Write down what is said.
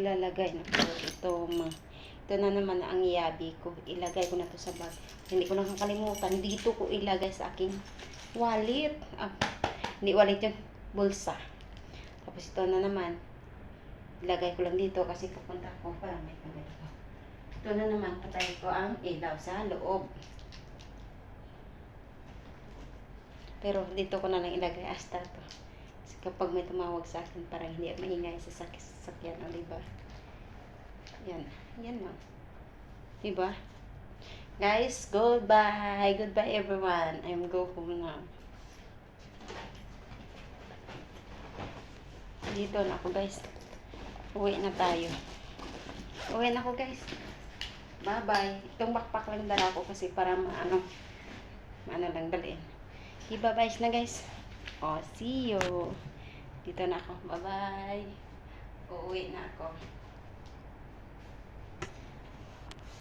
lalagay na po ito na naman ang iyabi ko. Ilagay ko na to sa bag. Hindi ko nakakalimutan. Dito ko ilagay sa aking wallet. Hindi wallet yun. Bulsa. Tapos ito na naman. Ilagay ko lang dito kasi pupunta ko para may pagano. Ito na naman. Patay ko ang ilaw sa loob. Pero dito ko na lang ilagay hasta to. Kasi kapag may tumawag sa akin, parang hindi maingay sa sasakyan, o diba? Yan. Yan lang. Diba? Guys, goodbye. Goodbye everyone. I'm go home now. Dito na ako guys. Uwi na tayo. Uwi na ako guys. Bye-bye. Itong backpack lang dala ko kasi para maano lang dalhin. Bye-bye na guys. See you. Dito na ako. Bye-bye. Uuwi na ako.